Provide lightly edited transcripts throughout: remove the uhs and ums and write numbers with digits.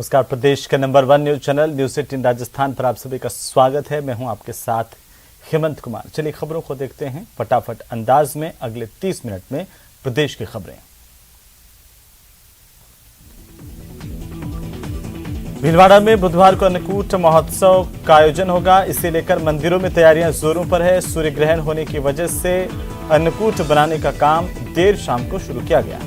नमस्कार। प्रदेश के number 1 news channel news 18 Rajasthan पर आप सभी का स्वागत है। मैं हूं आपके साथ हेमंत कुमार। चलिए खबरों को देखते हैं फटाफट अंदाज में। अगले 30 मिनट में प्रदेश की खबरें। भीलवाड़ा में बुधवार को अन्नकूट महोत्सव का आयोजन होगा। इसे लेकर मंदिरों में तैयारियां जोरों पर है। सूर्य ग्रहण होने की वजह से अन्नकूट बनाने का काम देर शाम को शुरू किया गया।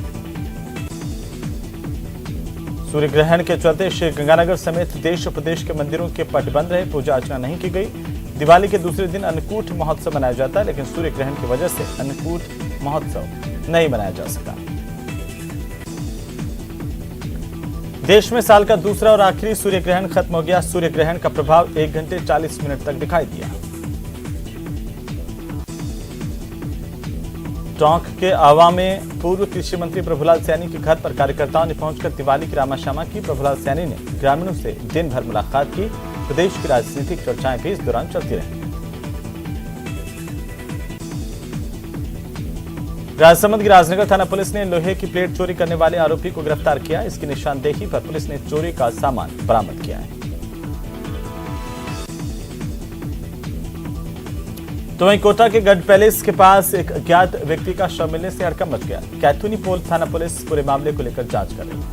सूर्य ग्रहण के चलते श्री गंगानगर समेत देश और प्रदेश के मंदिरों के पट बंद रहे। पूजा अर्चना नहीं की गई। दिवाली के दूसरे दिन अन्नकूट महोत्सव मनाया जाता है, लेकिन सूर्य ग्रहण की वजह से अन्नकूट महोत्सव नहीं मनाया जा सका। देश में साल का दूसरा और आखिरी सूर्य ग्रहण खत्म हो गया। सूर्य ग्रहण का प्रभाव 1 घंटे 40 मिनट तक दिखाई दिया। टोंक के आवा में पूर्व कृषि मंत्री प्रभुलाल सैनी के घर पर कार्यकर्ताओं ने पहुंचकर दिवाली की रामाश्यामा की। प्रभुलाल सैनी ने ग्रामीणों से दिन भर मुलाकात की। प्रदेश की राजनीतिक चर्चाएं भी इस दौरान चलती रही। राजसमंद की राजनगर थाना पुलिस ने लोहे की प्लेट चोरी करने वाले आरोपी को गिरफ्तार किया। इसकी निशानदेही पर पुलिस ने चोरी का सामान बरामद किया है। तो वहीं कोटा के गढ़ पैलेस के पास एक अज्ञात व्यक्ति का शव मिलने से हड़कंप मच गया। कैथुनी पोल थाना पुलिस पूरे मामले को लेकर जांच कर रही है।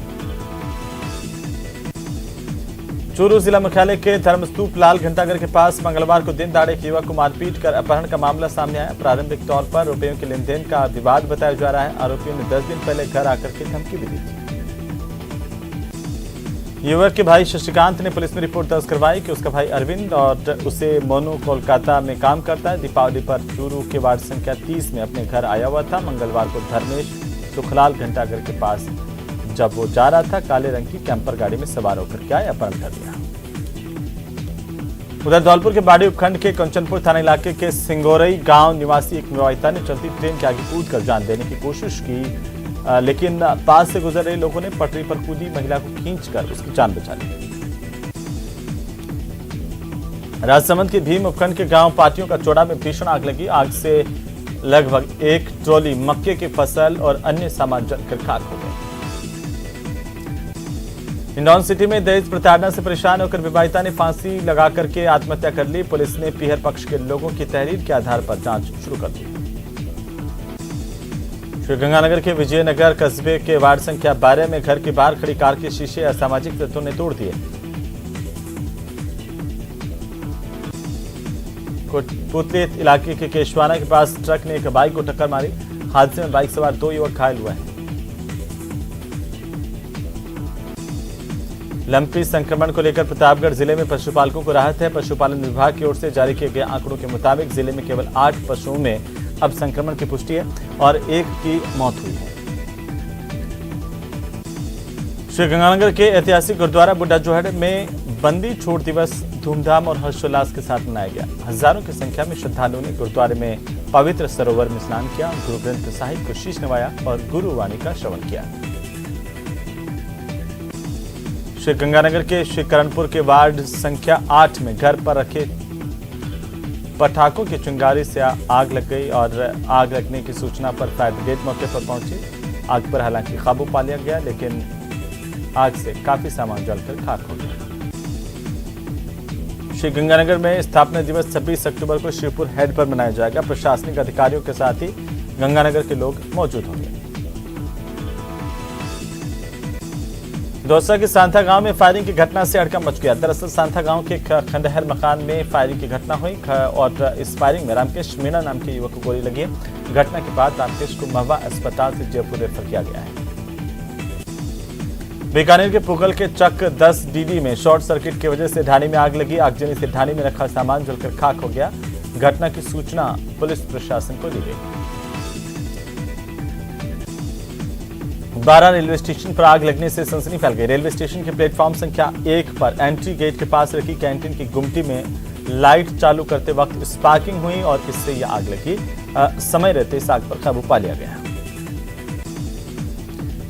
चूरू जिला मुख्यालय के धर्मस्तूप लाल घंटाघर के पास मंगलवार को दिन दहाड़े एक युवक को मारपीट कर अपहरण का मामला सामने आया। प्रारंभिक तौर पर रुपयों के लेन देन का विवाद बताया जा रहा है। आरोपियों ने 10 दिन पहले घर आकर के धमकी भी दी थी। युवक के भाई शशिकांत ने पुलिस में रिपोर्ट दर्ज करवाई कि उसका भाई अरविंद और उसे मोनू कोलकाता में काम करता है। दीपावली पर चूरू के वार्ड संख्या 30 में अपने घर आया हुआ था। मंगलवार को धर्मेश सुखलाल घंटाघर के पास जब वो जा रहा था, काले रंग की कैंपर गाड़ी में सवार होकर के आए, अपहरण कर लिया। उधर धौलपुर के बाड़ी उपखंड के कंचनपुर थाना इलाके के सिंगोरई गांव निवासी एक विवाहिता ने चलती ट्रेन के आगे कूदकर जान देने की कोशिश की, लेकिन पास से गुजर रहे लोगों ने पटरी पर कूदी महिला को खींचकर उसकी जान बचा ली। राजसमंद के भीम उपखंड के गांव पाटियों का चोड़ा में भीषण आग लगी। आग से लगभग 1 ट्रॉली मक्के की फसल और अन्य सामान जलकर खाक हो गए। हिंडौन सिटी में दहेज प्रताड़ना से परेशान होकर विवाहिता ने फांसी लगा करके आत्महत्या कर ली। पुलिस ने पीहर पक्ष के लोगों की तहरीर के आधार पर जांच शुरू कर दी। श्रीगंगानगर के विजयनगर कस्बे के वार्ड संख्या 12 में घर के बाहर खड़ी कार के शीशे असामाजिक तत्वों ने तोड़ दिए। कोटपुतली इलाके के केशवाना के पास ट्रक ने एक बाइक को टक्कर मारी। हादसे में बाइक सवार 2 युवक घायल हुए हैं। लंपी संक्रमण को लेकर प्रतापगढ़ जिले में पशुपालकों को राहत है। पशुपालन विभाग की ओर से जारी किए गए आंकड़ों के मुताबिक जिले में केवल 8 पशुओं में अब संक्रमण की पुष्टि है और 1 की मौत हुई है। श्रीगंगानगर के ऐतिहासिक गुरुद्वारा बुड्ढा जोहड़ में बंदी छोड़ दिवस धूमधाम और हर्षोल्लास के साथ मनाया गया। हजारों की संख्या में श्रद्धालुओं ने गुरुद्वारे में पवित्र सरोवर में स्नान किया, गुरु ग्रंथ साहिब को शीश नवाया और गुरुवाणी का श्रवण किया। श्रीगंगानगर के श्रीकरणपुर के वार्ड संख्या 8 में घर पर रखे पटाखों की चिंगारी से आग लग गई और आग लगने की सूचना पर फायर ब्रिगेड मौके पर पहुंची। आग पर हालांकि काबू पा लिया गया, लेकिन आग से काफी सामान जलकर खाक हो गया। श्रीगंगानगर में स्थापना दिवस 26 अक्टूबर को श्रीपुर हेड पर मनाया जाएगा। प्रशासनिक अधिकारियों के साथ ही गंगानगर के लोग मौजूद होंगे। दौसा के सांथा गांव में फायरिंग की घटना से हड़कंप मच गया। दरअसल सांथा गांव के खंडहर मकान में फायरिंग की घटना हुई और इस फायरिंग में रामकेश मीणा नाम के युवक को गोली लगी है। घटना के बाद रामकेश को महवा अस्पताल से जयपुर रेफर किया गया है। बीकानेर के पुगल के चक 10 डीडी में शॉर्ट सर्किट की वजह से ढाणी में आग लगी। आगजनी से ढाणी में रखा सामान जलकर खाक हो गया। घटना की सूचना पुलिस प्रशासन को दी गई। 12 रेलवे स्टेशन पर आग लगने से सनसनी फैल गई। रेलवे स्टेशन के प्लेटफॉर्म संख्या 1 पर एंट्री गेट के पास रखी कैंटीन की गुमटी में लाइट चालू करते वक्त स्पार्किंग हुई और इससे यह आग लगी। समय रहते इस आग पर काबू पा लिया गया।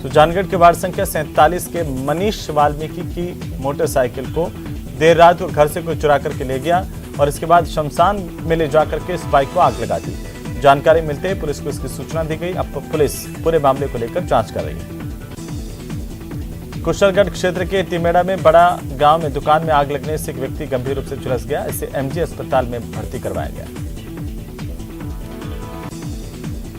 सुजानगढ़ के वार्ड संख्या 47 के मनीष वाल्मीकि की मोटरसाइकिल को देर रात को घर से कोई चुरा करके ले गया और इसके बाद शमशान में ले जाकर के इस बाइक को आग लगा दी। जानकारी मिलते ही पुलिस को इसकी सूचना दी गई। अब पुलिस पूरे मामले को लेकर जांच कर रही है। कुशलगढ़ क्षेत्र के तिमेड़ा में बड़ा गांव में दुकान में आग लगने से एक व्यक्ति गंभीर रूप से झुलस गया। इसे एमजी अस्पताल में भर्ती करवाया गया।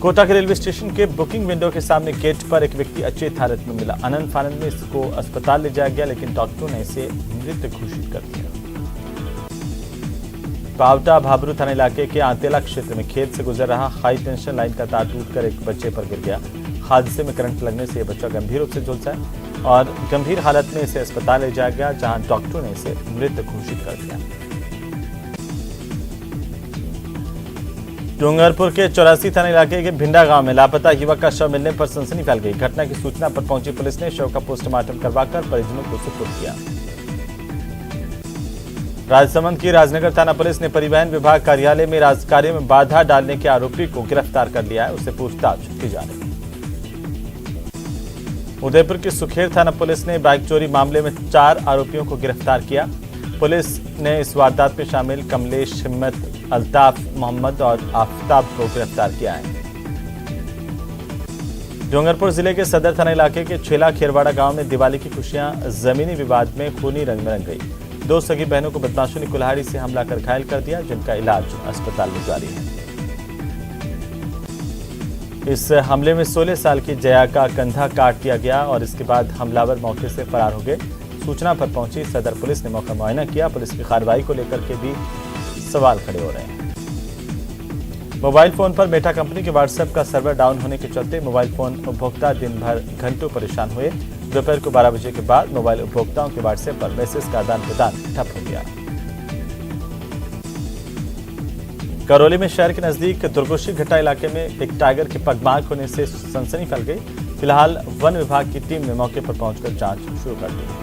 कोटा के रेलवे स्टेशन के बुकिंग विंडो के सामने गेट पर एक व्यक्ति अचेत हालत में मिला। आनंद फानंद में इसको अस्पताल ले जाया गया, लेकिन डॉक्टरों ने इसे मृत घोषित कर दिया। पावटा भाबरू थाना इलाके के आंतेला क्षेत्र में खेत से गुजर रहा हाई टेंशन लाइन का तार टूटकर एक बच्चे पर गिर गया। हादसे में करंट लगने से यह बच्चा गंभीर रूप से झुलसा है और गंभीर हालत में इसे अस्पताल ले जाया गया, जहां डॉक्टरों ने इसे मृत घोषित कर दिया। डूंगरपुर के 84 थाना इलाके के भिंडा गांव में लापता युवक का शव मिलने पर सनसनी फैल गई। घटना की सूचना पर पहुंची पुलिस ने शव का पोस्टमार्टम करवाकर परिजनों को सुपुर्द किया। राजसमंद की राजनगर थाना पुलिस ने परिवहन विभाग कार्यालय में राजकार्य में बाधा डालने के आरोपी को गिरफ्तार कर लिया है। उससे पूछताछ की जा रही है। उदयपुर की सुखेर थाना पुलिस ने बाइक चोरी मामले में 4 आरोपियों को गिरफ्तार किया। पुलिस ने इस वारदात में शामिल कमलेश, हिम्मत, अल्ताफ, मोहम्मद और आफ्ताब को गिरफ्तार किया है। डूंगरपुर जिले के सदर थाना इलाके के छेला खेरवाड़ा गांव में दिवाली की खुशियां जमीनी विवाद में खूनी रंग में रंग गई। 2 सगी बहनों को बदमाशों ने कुल्हाड़ी से हमला कर घायल कर दिया, जिनका इलाज अस्पताल में जारी है। इस हमले में 16 साल की जया का कंधा काट दिया गया और इसके बाद हमलावर मौके से फरार हो गए। सूचना पर पहुंची सदर पुलिस ने मौका मुआयना किया। पुलिस की कार्रवाई को लेकर के भी सवाल खड़े हो रहे हैं। मोबाइल फोन पर मेटा कंपनी के व्हाट्सएप का सर्वर डाउन होने के चलते मोबाइल फोन उपभोक्ता दिन भर घंटों परेशान हुए। दोपहर को 12 बजे के बाद मोबाइल उपभोक्ताओं के व्हाट्सएप पर मैसेज का आदान प्रदान ठप हो गया। करौली में शहर के नजदीक दुर्गोशी घट्टा इलाके में एक टाइगर के पगमार्क होने से सनसनी फैल गई। फिलहाल वन विभाग की टीम ने मौके पर पहुंचकर जांच शुरू कर दी है।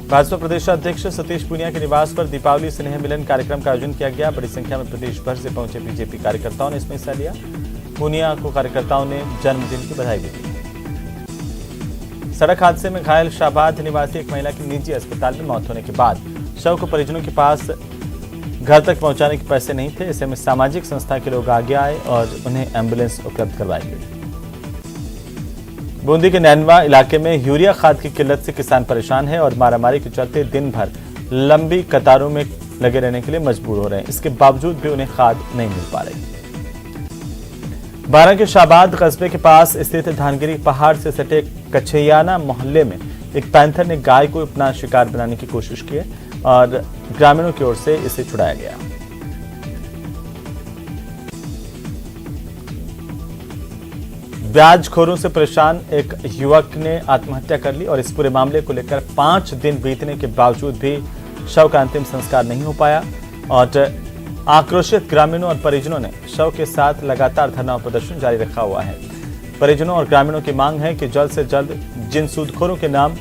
भाजपा प्रदेश अध्यक्ष सतीश पूनिया के निवास पर दीपावली स्नेह मिलन कार्यक्रम का आयोजन किया गया। बड़ी संख्या में प्रदेश भर से पहुंचे बीजेपी कार्यकर्ताओं ने इसमें हिस्सा लिया। पूनिया को कार्यकर्ताओं ने जन्मदिन की बधाई भी दी। सड़क हादसे में घायल शाहबाद निवासी एक महिला की निजी अस्पताल में मौत होने के बाद शव को परिजनों के पास घर तक पहुंचाने के पैसे नहीं थे। ऐसे में सामाजिक संस्था के लोग आगे आए और उन्हें एम्बुलेंस उपलब्ध करवाई गई। बूंदी के नैनवा इलाके में यूरिया खाद की किल्लत से किसान परेशान है और मारामारी के चलते दिन भर लंबी कतारों में लगे रहने के लिए मजबूर हो रहे हैं। इसके बावजूद भी उन्हें खाद नहीं मिल पा रही। बारां के शाहबाद कस्बे के पास स्थित धानगिरी पहाड़ से सटे कछैयाना मोहल्ले में एक पैंथर ने गाय को अपना शिकार बनाने की कोशिश की और ग्रामीणों की ओर से इसे छुड़ाया गया। ब्याजखोरों से परेशान एक युवक ने आत्महत्या कर ली और इस पूरे मामले को लेकर 5 दिन बीतने के बावजूद भी शव का अंतिम संस्कार नहीं हो पाया और आक्रोशित ग्रामीणों और परिजनों ने शव के साथ लगातार धरना प्रदर्शन जारी रखा हुआ है। परिजनों और ग्रामीणों की मांग है कि जल्द से जल्द जिन सूदखोरों के नाम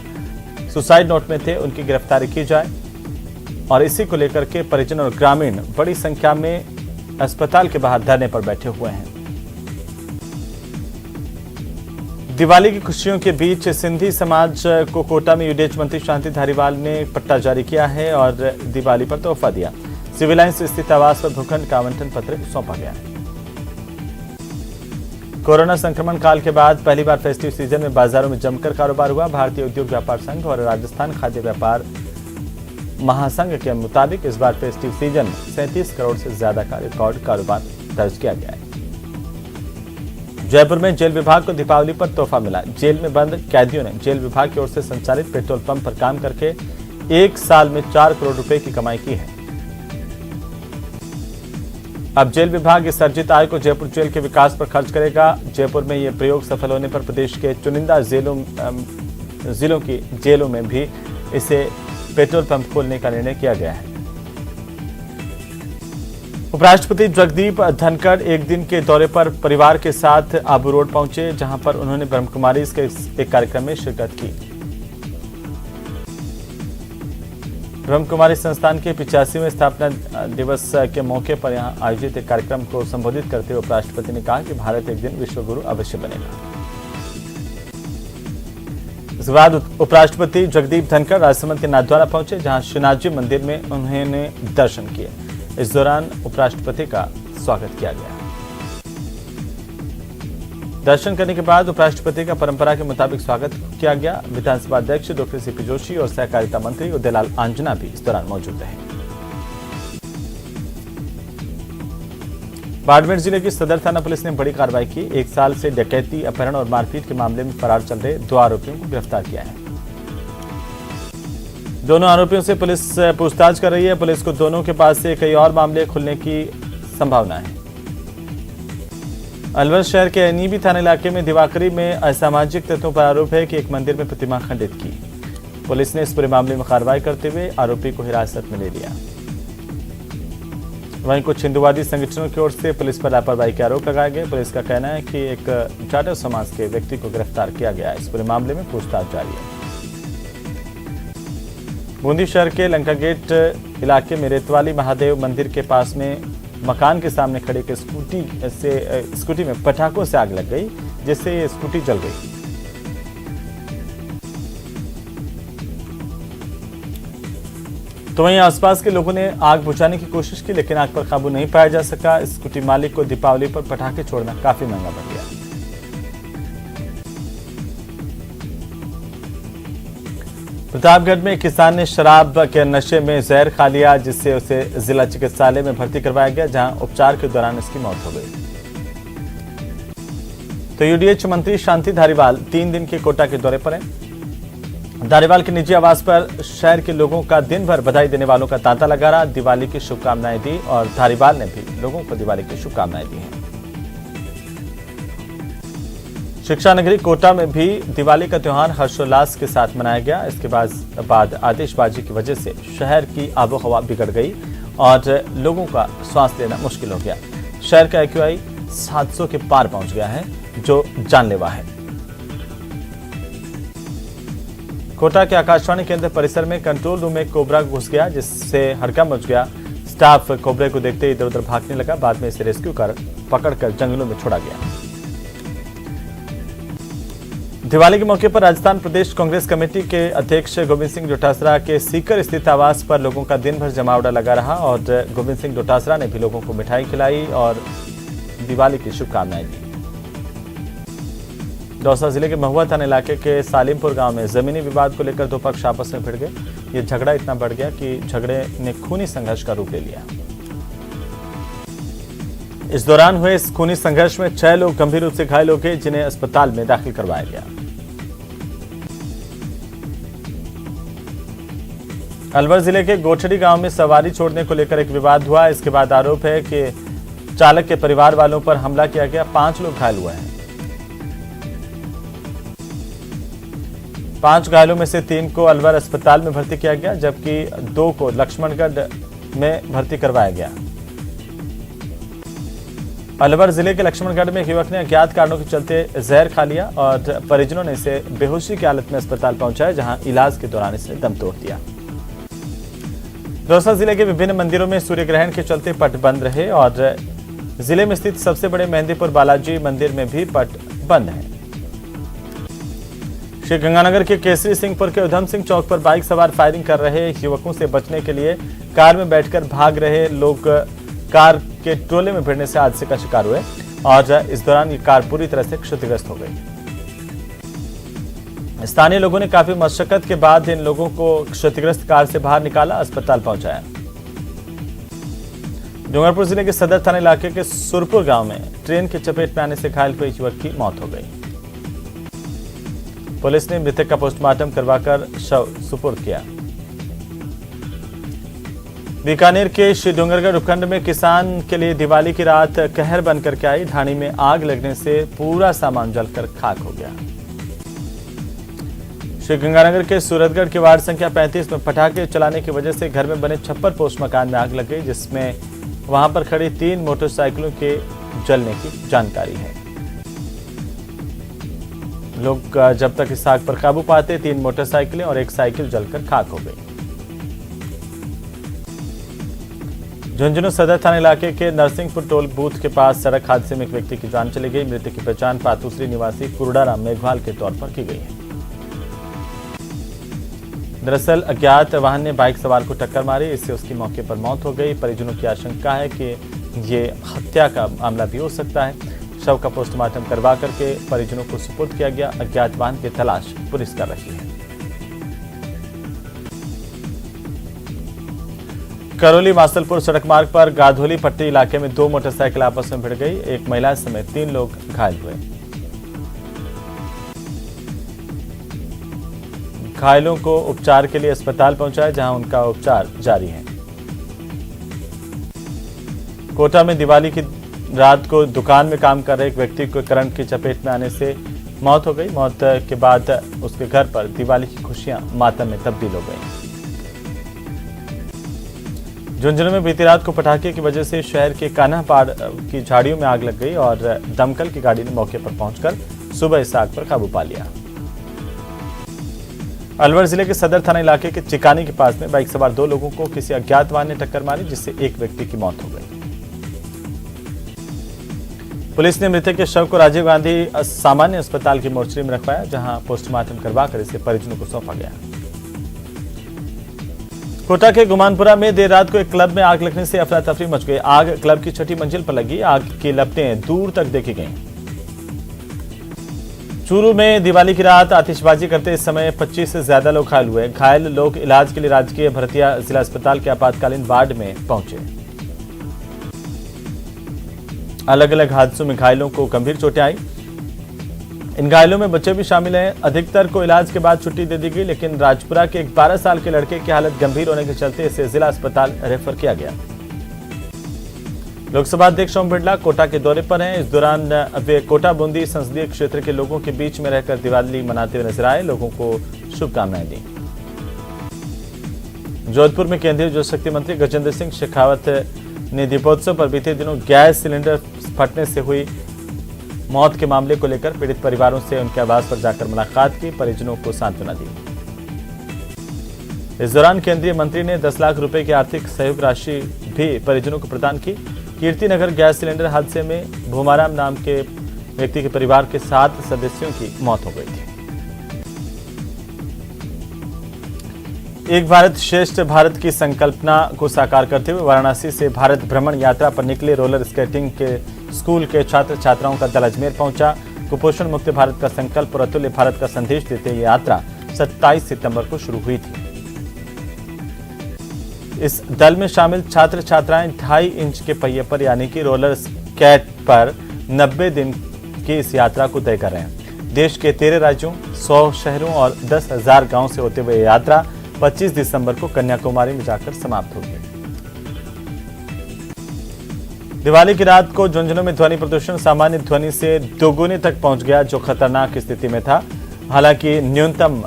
सुसाइड नोट में थे उनकी गिरफ्तारी की जाए और इसी को लेकर के परिजन और ग्रामीण बड़ी संख्या में अस्पताल के बाहर धरने पर बैठे हुए हैं। दिवाली की खुशियों के बीच सिंधी समाज को कोटा में यूडीएच मंत्री शांति धारीवाल ने पट्टा जारी किया है और दिवाली पर तोहफा दिया। सिविल लाइंस स्थित आवास पर भूखंड का आवंटन पत्र सौंपा गया। कोरोना संक्रमण काल के बाद पहली बार फेस्टिव सीजन में बाजारों में जमकर कारोबार हुआ। भारतीय उद्योग व्यापार संघ और राजस्थान खाद्य व्यापार महासंघ के मुताबिक इस बार फेस्टिव सीजन में 37 करोड़ से ज्यादा का रिकॉर्ड कारोबार दर्ज किया गया है। जयपुर में जेल विभाग को दीपावली पर तोहफा मिला। जेल में बंद कैदियों ने जेल विभाग की ओर से संचालित पेट्रोल पंप पर काम करके 1 साल में 4 करोड़ रुपए की कमाई की है। अब जेल विभाग इस अर्जित आय को जयपुर जेल के विकास पर खर्च करेगा। जयपुर में यह प्रयोग सफल होने पर प्रदेश के चुनिंदा जिलों की जेलों में भी इसे पेट्रोल पंप खोलने का निर्णय किया गया है। उपराष्ट्रपति जगदीप धनखड़ एक दिन के दौरे पर परिवार के साथ आबू रोड पहुंचे, जहां पर उन्होंने ब्रह्मकुमारी के एक कार्यक्रम में शिरकत की। ब्रह्मकुमारी संस्थान के 85वें स्थापना दिवस के मौके पर यहां आयोजित एक कार्यक्रम को संबोधित करते हुए उपराष्ट्रपति ने कहा कि भारत एक दिन विश्व गुरु अवश्य बनेगा। इसके बाद उपराष्ट्रपति जगदीप धनखड़ राजसमंद के नाथद्वारा पहुंचे, जहां श्रीनाथ जी मंदिर में उन्होंने दर्शन किए। इस दौरान उपराष्ट्रपति का स्वागत किया गया। दर्शन करने के बाद उपराष्ट्रपति का परंपरा के मुताबिक स्वागत किया गया। विधानसभा अध्यक्ष डॉक्टर सीपी जोशी और सहकारिता मंत्री उदयलाल आंजना भी इस दौरान मौजूद रहे। बाड़मेर जिले की सदर थाना पुलिस ने बड़ी कार्रवाई की। 1 साल से डकैती, अपहरण और मारपीट के मामले में फरार चल रहे 2 आरोपियों को गिरफ्तार किया है। दोनों आरोपियों से पुलिस पूछताछ कर रही है। पुलिस को दोनों के पास से कई और मामले खुलने की संभावना है। अलवर शहर के एनीबी थाना इलाके में दिवाकरी में असामाजिक तत्वों पर आरोप है कि एक मंदिर में प्रतिमा खंडित की। पुलिस ने इस पूरे मामले में कार्रवाई करते हुए आरोपी को हिरासत में ले लिया। वहीं कुछ हिंदूवादी संगठनों की ओर से पुलिस पर लापरवाही के आरोप लगाए गए। पुलिस का कहना है कि एक जाटव समाज के व्यक्ति को गिरफ्तार किया गया है। इस पूरे मामले में पूछताछ जारी है। बूंदी शहर के लंका गेट इलाके में रेतवाली महादेव मंदिर के पास में मकान के सामने खड़ी एक स्कूटी में पटाखों से आग लग गई, जिससे ये स्कूटी जल गई। तो वहीं आसपास के लोगों ने आग बुझाने की कोशिश की, लेकिन आग पर काबू नहीं पाया जा सका। स्कूटी मालिक को दीपावली पर पटाखे छोड़ना काफी महंगा पड़ गया। प्रतापगढ़ में किसान ने शराब के नशे में जहर खा लिया, जिससे उसे जिला चिकित्सालय में भर्ती करवाया गया, जहां उपचार के दौरान उसकी मौत हो गई। तो यूडीएच मंत्री शांति धारीवाल 3 दिन के कोटा के दौरे पर हैं। धारीवाल के निजी आवास पर शहर के लोगों का दिन भर बधाई देने वालों का तांता लगा रहा। दिवाली की शुभकामनाएं दी और धारीवाल ने भी लोगों को दिवाली की शुभकामनाएं दी हैं। शिक्षा नगरी कोटा में भी दिवाली का त्योहार हर्षोल्लास के साथ मनाया गया। इसके बाद आतिशबाजी की वजह से शहर की आबोहवा बिगड़ गई और लोगों का सांस लेना मुश्किल हो गया। शहर का AQI 700 के पार पहुंच गया है, जो जानलेवा है। कोटा के आकाशवाणी केंद्र परिसर में कंट्रोल रूम में कोबरा घुस गया, जिससे हड़कंप मच गया। स्टाफ कोबरे को देखते ही इधर उधर भागने लगा। बाद में इसे रेस्क्यू कर पकड़कर जंगलों में छोड़ा गया। दिवाली के मौके पर राजस्थान प्रदेश कांग्रेस कमेटी के अध्यक्ष गोविंद सिंह डोटासरा के सीकर स्थित आवास पर लोगों का दिन भर जमावड़ा लगा रहा और गोविंद सिंह डोटासरा ने भी लोगों को मिठाई खिलाई और दिवाली की शुभकामनाएं दी। दौसा जिले के महुआ थाना इलाके के सालिमपुर गांव में जमीनी विवाद को लेकर 2 पक्ष आपस में भिड़ गए। ये झगड़ा इतना बढ़ गया कि झगड़े ने खूनी संघर्ष का रूप ले लिया। इस दौरान हुए इस खूनी संघर्ष में 6 लोग गंभीर रूप से घायल हो गए, जिन्हें अस्पताल में दाखिल करवाया गया। अलवर जिले के गोठड़ी गांव में सवारी छोड़ने को लेकर एक विवाद हुआ। इसके बाद आरोप है कि चालक के परिवार वालों पर हमला किया गया। 5 लोग घायल हुए हैं। 5 घायलों में से 3 को अलवर अस्पताल में भर्ती किया गया, जबकि 2 को लक्ष्मणगढ़ में भर्ती करवाया गया। अलवर जिले के लक्ष्मणगढ़ में एक युवक ने अज्ञात कारणों के चलते जहर खा लिया और परिजनों ने इसे बेहोशी की हालत में अस्पताल पहुंचाया, जहां इलाज के दौरान इसने दम तोड़ दिया। दौसा जिले के विभिन्न मंदिरों में सूर्य ग्रहण के चलते पट बंद रहे और जिले में स्थित सबसे बड़े मेहंदीपुर बालाजी मंदिर में भी पट बंद है। श्री गंगानगर के केसरी सिंहपुर के उधम सिंह चौक पर बाइक सवार फायरिंग कर रहे युवकों से बचने के लिए कार में बैठकर भाग रहे लोग कार के टोले में भिड़ने से हादसे का शिकार हुए और इस दौरान ये कार पूरी तरह से क्षतिग्रस्त हो गई। स्थानीय लोगों ने काफी मशक्कत के बाद इन लोगों को क्षतिग्रस्त कार से बाहर निकाला, अस्पताल पहुंचाया। डूंगरपुर जिले के सदर थाना इलाके के सुरपुर गांव में ट्रेन की चपेट में आने से घायल हुए युवक की मौत हो गई। पुलिस ने मृतक का पोस्टमार्टम करवाकर शव सुपुर्द किया। बीकानेर के श्री डूंगरगढ़ उपखंड में किसान के लिए दिवाली की रात कहर बनकर के आई। ढाणी में आग लगने से पूरा सामान जलकर खाक हो गया। श्री गंगानगर के सूरतगढ़ के वार्ड संख्या 35 में पटाखे चलाने की वजह से घर में बने छप्पर पोस्ट मकान में आग लग गई, जिसमें वहां पर खड़ी 3 मोटरसाइकिलों के जलने की जानकारी है। लोग जब तक इस आग पर काबू पाते 3 मोटरसाइकिलें और 1 साइकिल जलकर खाक हो गई। झुंझुनू सदर थाना इलाके के नरसिंहपुर टोल बूथ के पास सड़क हादसे में एक व्यक्ति की जान चली गई। मृतक की पहचान पातूसरी निवासी कुरडाराम मेघवाल के तौर पर की गई है। दरअसल अज्ञात वाहन ने बाइक सवार को टक्कर मारी, इससे उसकी मौके पर मौत हो गई। परिजनों की आशंका है कि ये हत्या का मामला भी हो सकता है। शव का पोस्टमार्टम करवा करके परिजनों को सुपुर्द किया गया। अज्ञात वाहन की तलाश पुलिस कर रही है। करौली मासलपुर सड़क मार्ग पर गाधोली पट्टी इलाके में 2 मोटरसाइकिल आपस में भिड़ गई। एक महिला समेत 3 लोग घायल हुए। घायलों को उपचार के लिए अस्पताल पहुंचाया, जहां उनका उपचार जारी है। कोटा में दिवाली की रात को दुकान में काम कर रहे एक व्यक्ति को करंट की चपेट में आने से मौत हो गई। मौत के बाद उसके घर पर दिवाली की खुशियां मातम में तब्दील हो गई। झुंझुनू में बीती रात को पटाखे की वजह से शहर के कान्हा पहाड़ की झाड़ियों में आग लग गई और दमकल की गाड़ी ने मौके पर पहुंचकर सुबह इस आग पर काबू पा लिया। अलवर जिले के सदर थाना इलाके के चिकानी के पास में बाइक सवार 2 लोगों को किसी अज्ञात वाहन ने टक्कर मारी, जिससे एक व्यक्ति की मौत हो गई। पुलिस ने मृतक के शव को राजीव गांधी सामान्य अस्पताल की मोर्चरी में रखवाया, जहां पोस्टमार्टम करवाकर इसे परिजनों को सौंपा गया। कोटा के गुमानपुरा में देर रात को एक क्लब में आग लगने से अफरा तफरी मच गई। आग क्लब की 6ठी मंजिल पर लगी। आग की लपटें दूर तक देखी गईं। चूरू में दिवाली की रात आतिशबाजी करते इस समय 25 से ज्यादा लोग घायल हुए। घायल लोग इलाज के लिए राजकीय भरतिया जिला अस्पताल के आपातकालीन वार्ड में पहुंचे। अलग अलग हादसों में घायलों को गंभीर चोटें आई। इन घायलों में बच्चे भी शामिल हैं। अधिकतर को इलाज के बाद छुट्टी दे दी गई, लेकिन राजपुरा के एक 12 साल के लड़के की हालत गंभीर होने के चलते इसे जिला अस्पताल रेफर किया गया। लोकसभा अध्यक्ष ओम बिरला कोटा के दौरे पर हैं। इस दौरान वे कोटा बूंदी संसदीय क्षेत्र के लोगों के बीच में रहकर दिवाली मनाते हुए नजर आए, लोगों को शुभकामनाएं दी। जोधपुर में केंद्रीय जल शक्ति मंत्री गजेंद्र सिंह शेखावत ने दीपोत्सव पर बीते दिनों गैस सिलेंडर फटने से हुई मौत के मामले को लेकर पीड़ित परिवारों से उनके आवास पर जाकर मुलाकात की, परिजनों को सांत्वना दी। इस दौरान केंद्रीय मंत्री ने 10 लाख रुपए की आर्थिक सहयोग राशि भी परिजनों को प्रदान की। कीर्तिनगर गैस सिलेंडर हादसे में भूमाराम नाम के व्यक्ति के परिवार के 7 सदस्यों की मौत हो गई थी। एक भारत श्रेष्ठ भारत की संकल्पना को साकार करते हुए वाराणसी से भारत भ्रमण यात्रा पर निकले रोलर स्केटिंग के स्कूल के छात्र छात्राओं का दल अजमेर पहुंचा। कुपोषण मुक्त भारत का संकल्प और अतुल्य भारत का संदेश देते ये यात्रा 27 सितंबर को शुरू हुई थी। इस दल में शामिल छात्र छात्राएं 2.5 इंच के पहिए पर यानी कि रोलर स्केट पर 90 दिन की इस यात्रा को तय कर रहे हैं। देश के 13 राज्यों, 100 शहरों और 10,000 गांवों से होते हुए यात्रा 25 दिसंबर को कन्याकुमारी में जाकर समाप्त होगी। दिवाली की रात को झुंझुनू में ध्वनि प्रदूषण सामान्य ध्वनि से दोगुने तक पहुंच गया, जो खतरनाक स्थिति में था। हालांकि न्यूनतम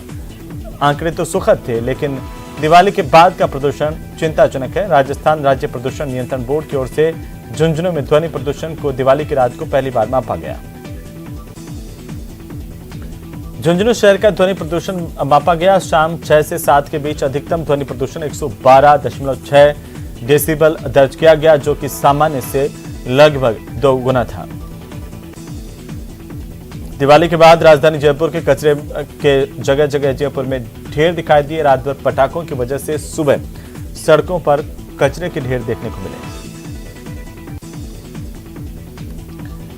आंकड़े तो सुखद थे, लेकिन दिवाली के बाद का प्रदूषण चिंताजनक है। राजस्थान राज्य प्रदूषण नियंत्रण बोर्ड की ओर से झुंझुनू में ध्वनि प्रदूषण को दिवाली की रात को पहली बार मापा गया। झुंझुनू शहर का ध्वनि प्रदूषण मापा गया। शाम 6 से 7 के बीच अधिकतम ध्वनि प्रदूषण 112.6 डेसिबल दर्ज किया गया, जो कि सामान्य से लगभग 2 गुना था। दिवाली के बाद राजधानी जयपुर के कचरे के जगह जगह जयपुर में ढेर दिखाई दिए। रात भर पटाखों की वजह से सुबह सड़कों पर कचरे के ढेर देखने को मिले।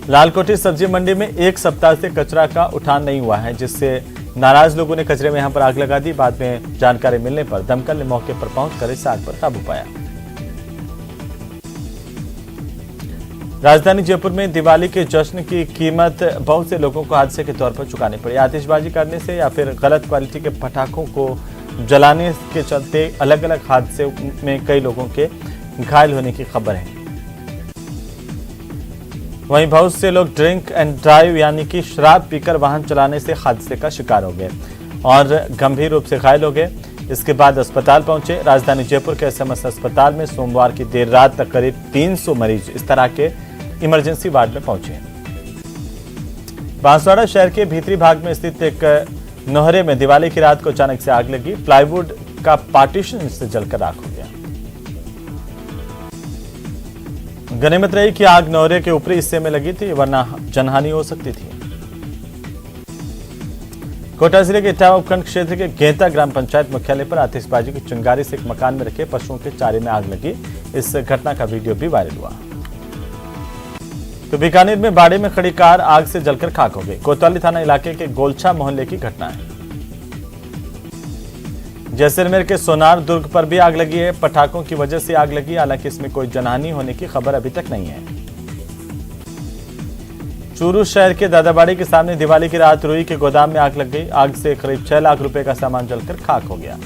लालकोठी सब्जी मंडी में 1 सप्ताह से कचरा का उठान नहीं हुआ है, जिससे नाराज लोगों ने कचरे में यहां पर आग लगा दी। बाद में जानकारी मिलने पर दमकल ने मौके पर पहुंचकर इस आग पर काबू पाया। राजधानी जयपुर में दिवाली के जश्न की कीमत बहुत से लोगों को हादसे के तौर पर चुकानी पड़ी। आतिशबाजी करने से या फिर गलत क्वालिटी के पटाखों को जलाने के चलते अलग अलग हादसे में कई लोगों के घायल होने की खबर है। वहीं बहुत से लोग ड्रिंक एंड ड्राइव यानी कि शराब पीकर वाहन चलाने से हादसे का शिकार हो गए और गंभीर रूप से घायल हो गए। इसके बाद अस्पताल पहुंचे। राजधानी जयपुर के एसएमएस अस्पताल में सोमवार की देर रात तक करीब 300 मरीज इस तरह के इमरजेंसी वार्ड में पहुंचे। बांसवाड़ा शहर के भीतरी भाग में स्थित एक नोहरे में दिवाली की रात को अचानक से आग लगी। प्लाईवुड का पार्टीशन इससे जलकर राख हो गया। गनीमत रही कि आग नोहरे के ऊपरी हिस्से में लगी थी, वरना जनहानि हो सकती थी। कोटा जिले के इटावा उपखंड क्षेत्र के गेंता ग्राम पंचायत मुख्यालय पर आतिशबाजी की चिंगारी से एक मकान में रखे पशुओं के चारे में आग लगी। इस घटना का वीडियो भी वायरल हुआ। तो बीकानेर में बाड़े में खड़ी कार आग से जलकर खाक हो गई। कोतवाली थाना इलाके के गोलछा मोहल्ले की घटना है। जैसलमेर के सोनार दुर्ग पर भी आग लगी है। पटाखों की वजह से आग लगी, हालांकि इसमें कोई जनहानि होने की खबर अभी तक नहीं है। चूरू शहर के दादाबाड़ी के सामने दिवाली की रात रुई के गोदाम में आग लग गई। आग से करीब 6 लाख रुपए का सामान जलकर खाक हो गया।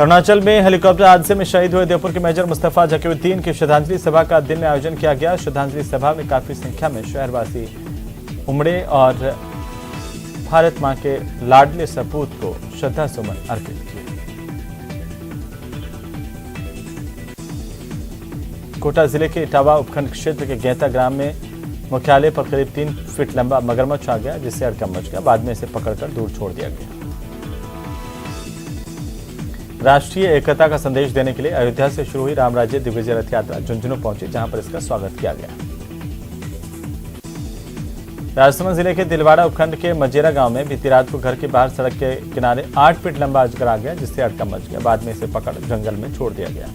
अरुणाचल में हेलीकॉप्टर हादसे में शहीद हुए देवपुर के मेजर मुस्तफा जकीउद्दीन की श्रद्धांजलि सभा का दिन में आयोजन किया गया। श्रद्धांजलि सभा में काफी संख्या में शहरवासी उमड़े और भारत मां के लाडले सपूत को श्रद्धा सुमन अर्पित किए। कोटा जिले के इटावा उपखंड क्षेत्र के गैता ग्राम में मुख्यालय पर करीब 3 फीट लंबा मगरमच्छ आ गया, जिससे हड़कंप मच गया। बाद में इसे पकड़कर दूर छोड़ दिया गया। राष्ट्रीय एकता का संदेश देने के लिए अयोध्या से शुरू हुई रामराज्य दिग्विजय रथ यात्रा झुंझुनू पहुंची, जहां पर इसका स्वागत किया गया। राजसमंद जिले के दिलवाड़ा उपखंड के मजेरा गांव में बीती रात को घर के बाहर सड़क के किनारे 8 फीट लंबा अजगर आ गया, जिससे हड़कंप मच गया। बाद में इसे पकड़ जंगल में छोड़ दिया गया।